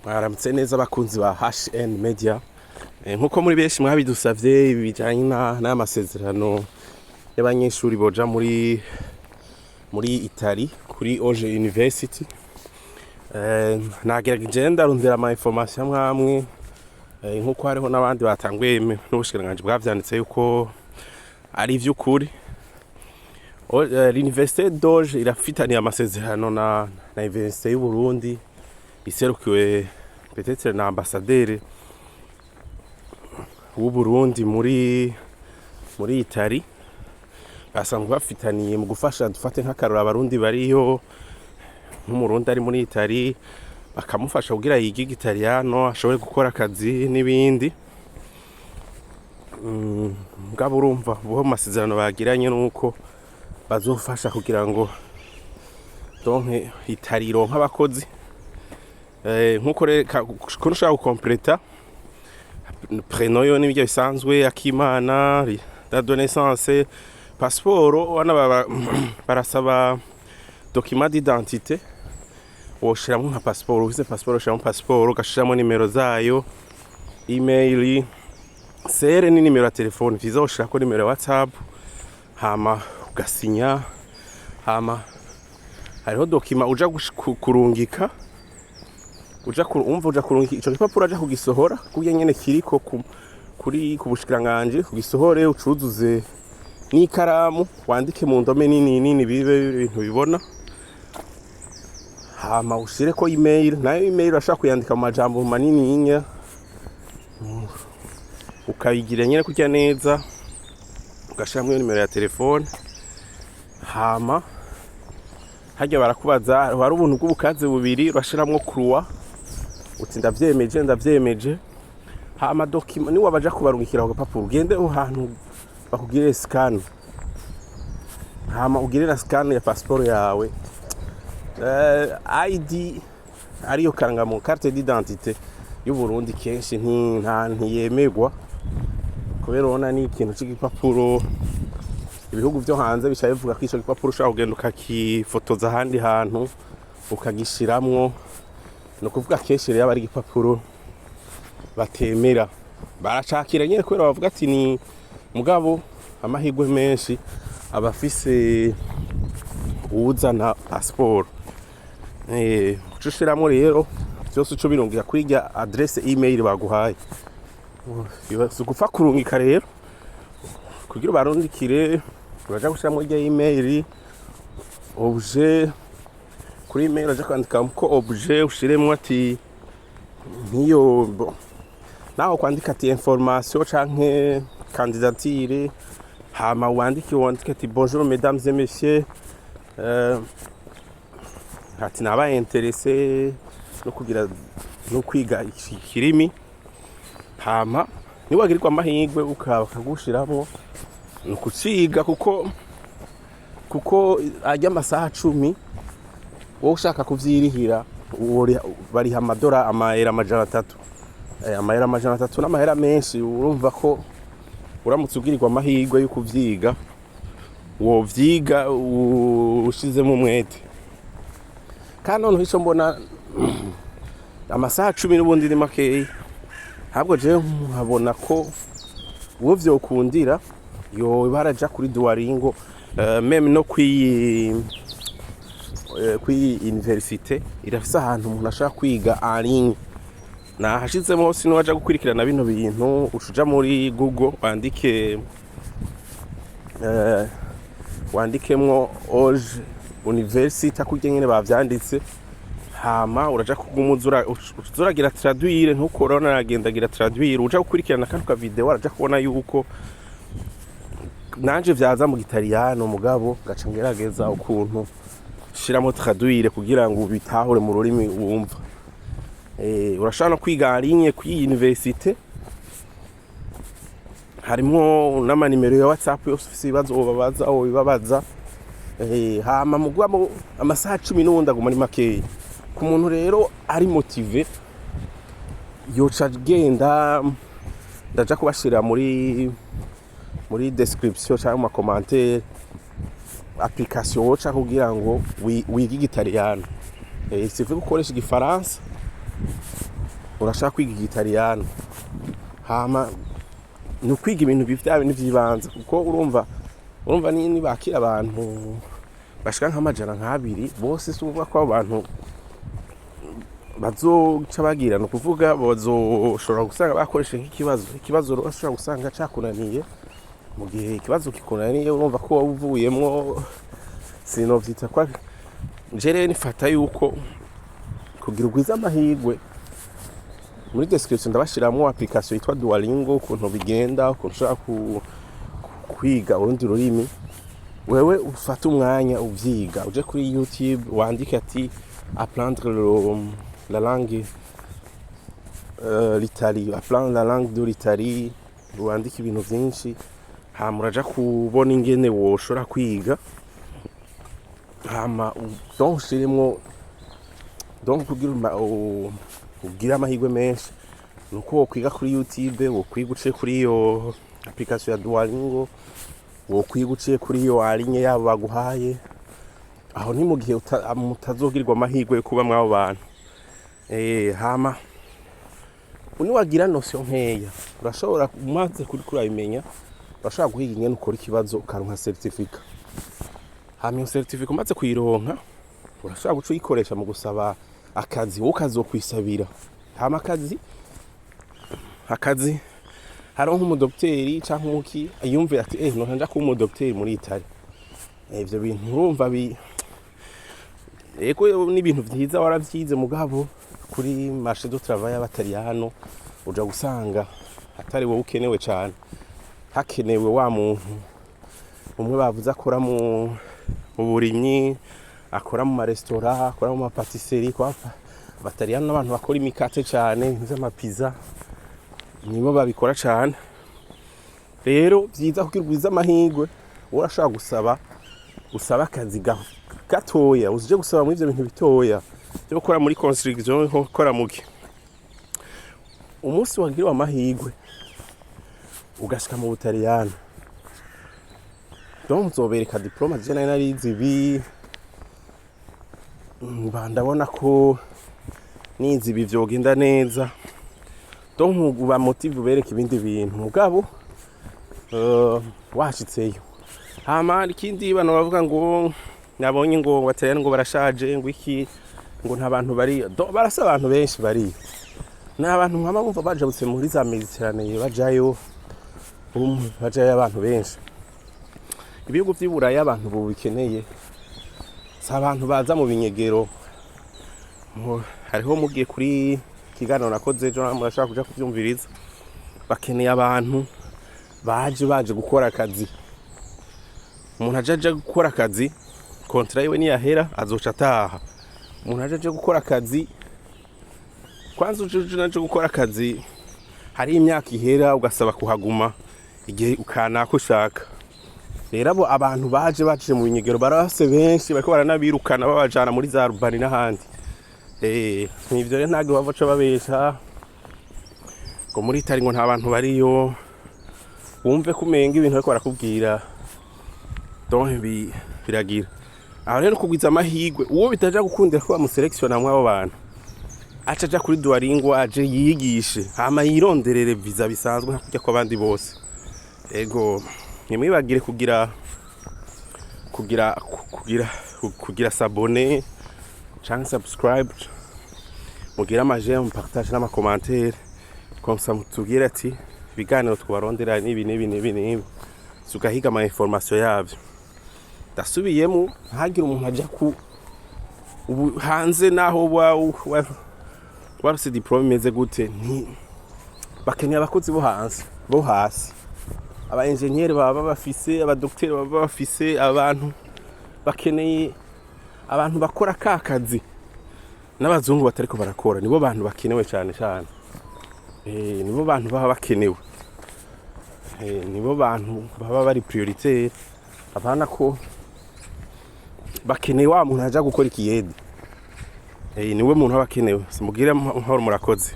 Mwaramutse neza abakunzi ba HN Media. Nkuko muri benshi mwabidusavye ibijanye n'amasezerano y'abanyeshuri boja muri Italy kuri Oje University. Nagerageje ndarondera ama information amwe nkuko hariho n'abandi batanguye n'ubushikiranganje bwavyanditse yuko ari ivy'ukuri. L'université d'Oje irafitaniye amasezerano na Université y'u Burundi iserukiwe peut-être na ambassadeur w'u Burundi muri Italy. Basanzwe bafitaniye mu gufasha dufate nk'akarora abarundi bariyo nk'umurundi ari muri Italy bakamufasha kugira yige Igitaliyano ashobore gukora akazi n'ibindi. Mugabo urumva bo masezerano bagiranye nuko bazofasha kugira ngo donke Italy ironka abakozi nkuko reka ushaka gukompleta prénom yo n'ibyo bisanzwe akimana date de naissance passeport wana barasaba document d'identité woshiramo nka passeport ufise passeport ushiramo passeport ugashiramo nimero zayo email CR ni nimero ya telefone viza ushirako nimero ya WhatsApp hama ugasinya hama hariho document uja kurungika uja kurungika ico gipapuro aja kugisohora kugira nyene kiriko kuri kubushikiranganje kugisohore ucuzuze n'ikaramu wandike mu ndome nini bibe ibintu bibona hama ushireko email nayo email ashaka kuyandika mu majambo manini yinya ukayigira nyene kurya neza ugashiramwo nimero ya telefone hama hajya barakubaza hari ubuntu bw'ubukaze bubiri urashiramwo croix uti ndavyemeje hama document ni wabaja kubarungikira ku gapapuro ugende ahantu bakugire scan hama ugire na scan ya passport yawe ID ariyo karangamo carte d'identité y'u Burundi kenshi ntiyemegwa kubera ona ni ikintu c'igipapuro ibihugu byo hanze bishaye bivuga ko ico gipapuro ushaka kugenda ukakifotoza ahandi hantu ukagishiramwo no kuvuga kenshi rero abari igipapuro batemera baracakira nyene kubera bavuga ati ni mugabo amahirwe menshi abafise uzana passport ucushiramo rero byose uco birungira kwiga adresse email baguhaye gupfa kurungika rero kugira barundikire uraja gushiramo irya email objet kuri email aje kwandika ko objet ushiremo ati niyo naho kwandika ati information canke candidature hama wandike ati bonjour mesdames et messieurs ati naba intéressé no kugira no kwiga ikirimi hama niwagirirwa amahirwe ukagushiramo nukuciga kuko ajya amasaha 10 wowe ushaka kuvyirihira bariha amadora amahera amajana 3 amahera amajana 3 n'amahera menshi urumva ko uramutse ugirirwa amahirwe yo kuvyiga wovyiga ushizemo umwete kandi none hico mbona amasaha 10 n'ubundi ni makeyi habwo je nkabona ko wo vyokundira yo baraja kuri Duolingo meme no kwi université irafise ahantu umuntu ashaka kwiga en ligne na hashizemo hose no waja gukurikirana bino bintu ucuja muri Google wandikemwo Oje University akujye nyene bavyanditse hama uraja kugumuzura uzuragira traduire ntukorona nagendagira traduire uja gukurikirana kandi ka video araja kubona yuko nanje vyaza mu Gitaliyano mugabo gaca ngerageza ukuntu shiramo traduire kugira ngo ubitahure mu rurimi wumva. Urashaka no kwiga ligne ku université harimo n'ama nimero ya WhatsApp yose ufise ibibazo hama mugwamo amasaha 10 n'ubundi aguma ari makeyi ku muntu rero ari motive yoca genda ndaja kubashira muri description cyangwa mu commentaire application woca kugira ngo wige Igitaliyano. Si vuga gukoresha Igifaransa urashaka kwiga igitariyano, hama ni ukwiga ibintu bivya bintu vy'ibanze, kuko urumva ni bakira abantu bashika nk'amajana nk'abiri bose, si ukuvuga ko abo bantu bazoca bagira, ni ukuvuga bazoshobora gusanga bakoresheje ikibazo urashobora gusanga cakunaniye. Mu gihe ikibazo kikunaniye urumva ko wavuyemwo, sinovyita kwa jere nifata yuko kugira ugwiza amahirwe. Muri description ndabashiramwo application yitwa Duolingo, ukuntu bigenda, ukuntu ushaka kwiga urundi rurimi. Wewe ufata umwanya uvyiga, uje kuri YouTube wandike ati apprendre la langue l'Italie, apprendre la langue de l'Italie, wandike ibintu vyinshi, hama uraja kubona ingene woshobora kwiga, hama donc ushiremwo, donc kugira amahirwe menshi nuko wokwiga kuri YouTube, wokwiga uciye kuri iyo application ya Duolingo, wokwiga uciye kuri iyo alinye yabo baguhaye. Aho ni mu gihe mutazogirwa amahirwe yo kuba mw'abo bantu. Hama uniwagira notion nkeya, urashobora umaze kurabimenya, urashobora guhiga ingene ukora ikibazo ukaronka certificate. Hama iyo certificate umaze kuyironka, urashobora guca uyikoresha mu gusaba akazi, wowe ukazokwisabira. Hama akazi hariho nk'umudokiteri canke umuki yumvira ati nonja kuba umudokiteri muri Italy. Ivyo bintu urumva ego ni ibintu vyiza waravyize, mugabo kuri marché du travail y'abatariyano uja gusanga atari wowe ukenewe cane, hakenewe wa muntu umwe bavuze akora mu burimyi, akora mu maresitora, akora mu mapatisserie. Kwa abatariyano n'abantu bakora imikate cane, nk'amapizza, nibo babikora cane. Rero vyiza kugira ugwize amahirwe, urashobora gusaba akazi gatoya, uzije gusaba muri ivyo bintu bitoya byo gukora muri construction, nko gukora muki. Umunsi wagiriwe amahirwe ugashika mu Butariyani, donc uzobereka diploma je narize ibi, ndabona ko nize ibi vyogenda neza, donc uba motive ubereka ibindi bintu, mugabo washitseyo. Hama ikindi bano bavuga ngo nabonye ngo Abatariyani ngo barashaje, ngo iki, ngo nta bantu bari, barasa abantu benshi bari, n'abantu nkama bumva bajabutse muri za Mediterane bajayo abantu benshi. Ibihugu vy'Iburaya abantu bo bikeneye si abantu baza mu binyegero. Hariho mugiye kuri kiganiro nakoze ejo, murashaka kuja kuvyumviriza, bakeneye abantu baje gukora akazi. Umuntu aje gukora akazi, kontra yiwe niyahera azoca ataha. Umuntu aje gukora akazi, kwanza uje gukora akazi, hari imyaka ihera ugasaba kuhaguma igihe ukanaka ushaka. Rero abo abantu baje mu binyegero barase benshi, bariko baranabirukana babajana muri za rubani n'ahandi. Nivyo rero ntabwo bavaca babesha ngo muri Italy ngo nta bantu bariyo, wumve kumenga ibintu bariko barakubwira, donc biragira. Aho rero kugwiza amahirwe, uwo bitaja gukundira ko bamuselectiona mw'abo bantu, acaja kuri Duolingo aje yigishe, hama yironderere visa bisanzwe nka kujya kw'abandi bose. Ego nimwibagire kugira s'abonner canke subscribe, mugira amajembo, partage n'ama commentaire, comme ça mutubwire ati ibiganiro twabarondera nibi, sugahiga ama information yavyo. Dasubiyemo hagira umuntu aja ubu hanze naho waruse diplome imeze gute, bakeneye abakozi bo hasi, aba engineer baba bafise, abadokiteri baba bafise, abantu bakeneye abantu bakora kakazi n'abazungu batariko barakora, nibo bantu bakenewe cyane. Nibo bantu baba bakenewe, nibo bantu baba bari prioritaire. Abana ko bakeneye wa muntu aja gukora ikiyede, niwe muntu aba akenewe. Simugire amahoro, murakoze.